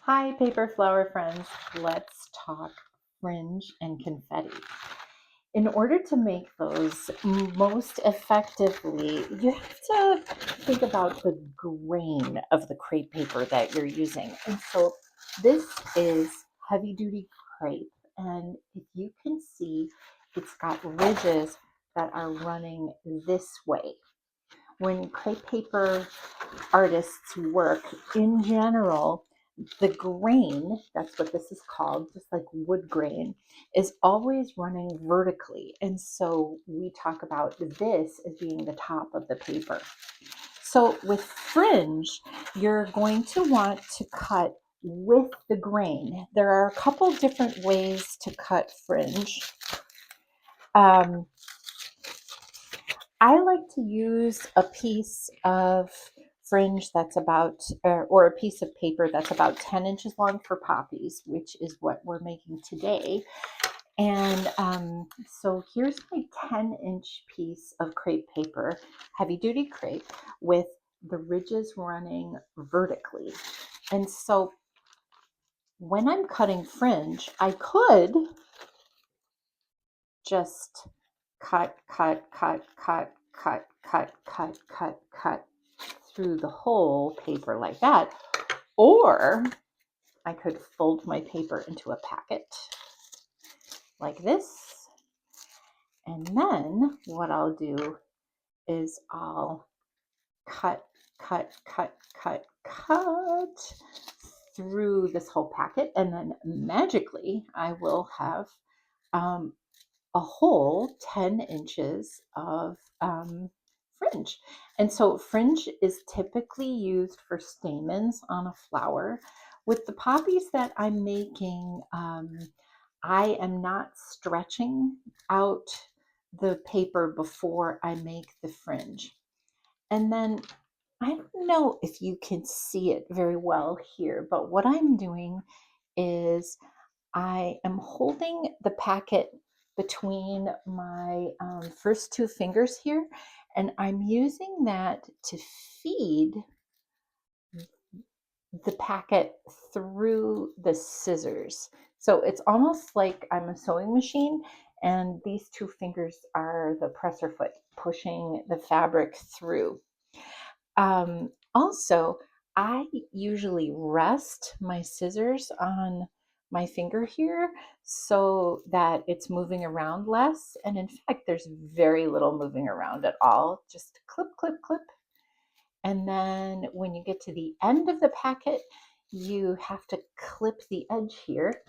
Hi, paper flower friends. Let's talk fringe and confetti. In order to make those most effectively, you have to think about the grain of the crepe paper that you're using. And so this is heavy duty crepe. And if you can see, it's got ridges that are running this way. When crepe paper artists work in general, the grain, that's what this is called, just like wood grain, is always running vertically. And so we talk about this as being the top of the paper. So with fringe, you're going to want to cut with the grain. There are a couple different ways to cut fringe. Um, I like to use a piece of fringe that's about, or a piece of paper that's about 10 inches long for poppies, which is what we're making today. And so here's my 10-inch piece of crepe paper, heavy duty crepe, with the ridges running vertically. And so when I'm cutting fringe, I could just cut, cut, cut, cut, cut, cut, cut, cut, cut through the whole paper like that. Or I could fold my paper into a packet like this. And then what I'll do is I'll cut, cut, cut, cut, cut through this whole packet. And then magically I will have um, a whole 10 inches of fringe. And so fringe is typically used for stamens on a flower. With the poppies that I'm making, I am not stretching out the paper before I make the fringe. And then I don't know if you can see it very well here, but what I'm doing is I am holding the packet between my first two fingers here, and I'm using that to feed the packet through the scissors. So it's almost like I'm a sewing machine, and these two fingers are the presser foot pushing the fabric through. Also, I usually rest my scissors on my finger here so that it's moving around less. And in fact, there's very little moving around at all. Just clip, clip, clip. And then when you get to the end of the packet, you have to clip the edge here.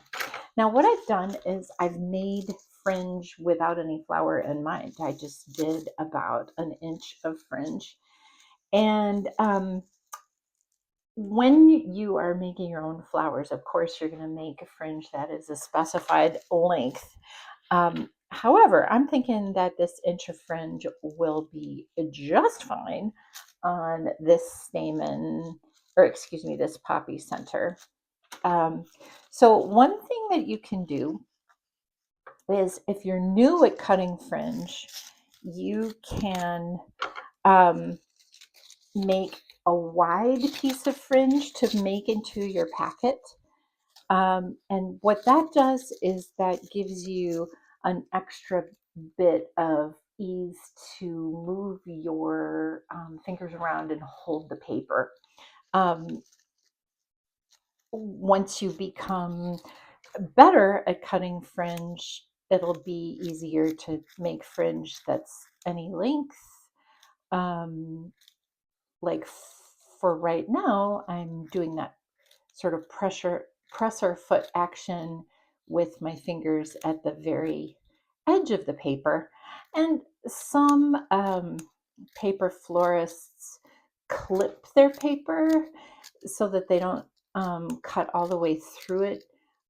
Now, what I've done is I've made fringe without any flower in mind. I just did about an inch of fringe. And when you are making your own flowers, of course, you're going to make a fringe that is a specified length. However, I'm thinking that this inch of fringe will be just fine on this stamen, or excuse me, this poppy center. So one thing that you can do is if you're new at cutting fringe, you can make a wide piece of fringe to make into your packet. And what that does is that gives you an extra bit of ease to move your fingers around and hold the paper. Once you become better at cutting fringe, it'll be easier to make fringe that's any length. Like for right now, I'm doing that sort of presser foot action with my fingers at the very edge of the paper. And some paper florists clip their paper so that they don't cut all the way through it.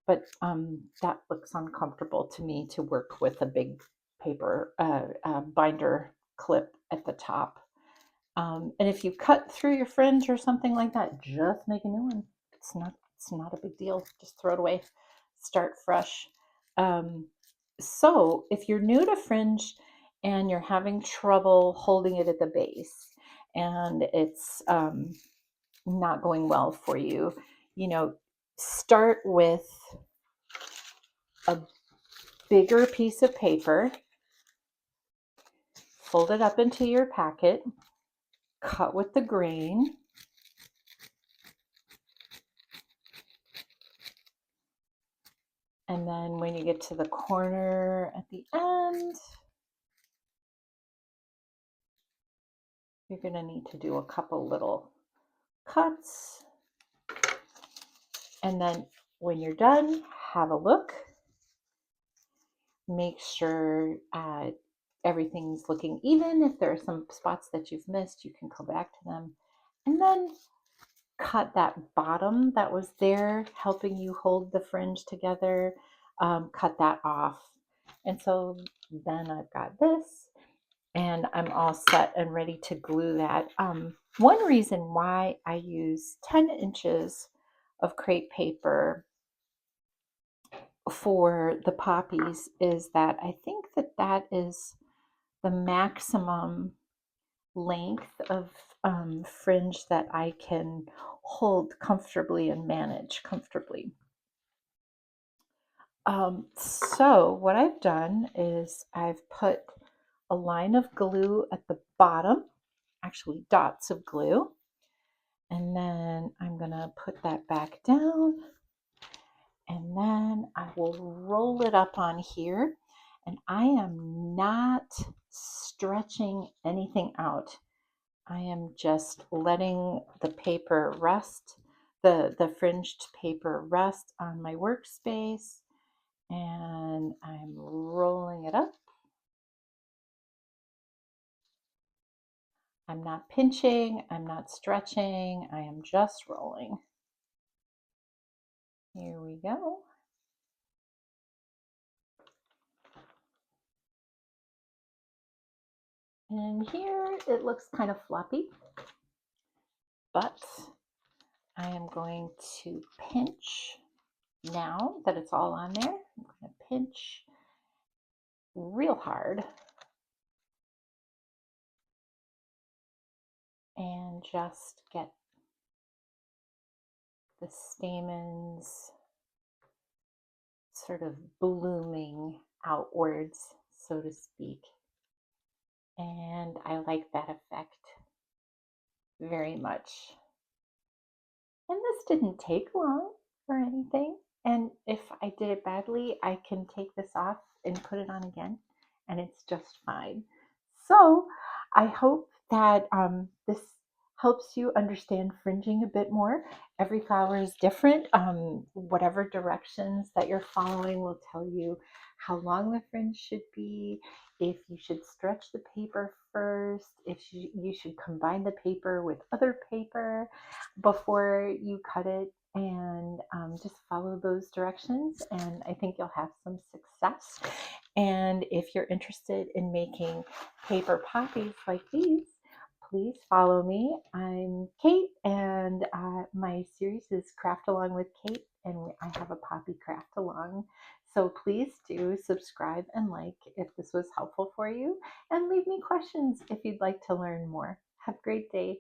But that looks uncomfortable to me to work with a big paper binder clip at the top. And if you cut through your fringe or something like that, just make a new one. It's not a big deal. Just throw it away. Start fresh. So if you're new to fringe and you're having trouble holding it at the base and it's not going well for you, you know, start with a bigger piece of paper, fold it up into your packet, cut with the grain, and then when you get to the corner at the end, you're going to need to do a couple little cuts. And then when you're done, have a look. Make sure everything's looking even. If there are some spots that you've missed, you can go back to them. And then cut that bottom that was there helping you hold the fringe together, cut that off. And so then I've got this, and I'm all set and ready to glue that. One reason why I use 10 inches of crepe paper for the poppies is that I think that that is the maximum length of fringe that I can hold comfortably and manage comfortably. So what I've done is I've put a line of glue at the bottom, actually dots of glue, and then I'm gonna put that back down, and then I will roll it up on here, and I am not stretching anything out. I am just letting the paper rest, the fringed paper rest on my workspace, and I'm rolling it up. I'm not pinching, I'm not stretching, I am just rolling. Here we go. And here it looks kind of floppy, but I am going to pinch now that it's all on there. I'm going to pinch real hard and just get the stamens sort of blooming outwards, so to speak. And I like that effect very much. And this didn't take long or anything. And if I did it badly, I can take this off and put it on again, and it's just fine. So I hope that this helps you understand fringing a bit more. Every flower is different. Whatever directions that you're following will tell you how long the fringe should be, if you should stretch the paper first, if you should combine the paper with other paper before you cut it, and just follow those directions, and I think you'll have some success. And if you're interested in making paper poppies like these, please follow me. I'm Kate, and my series is Craft Along with Kate, and I have a poppy craft along. So please do subscribe and like if this was helpful for you, and leave me questions if you'd like to learn more. Have a great day.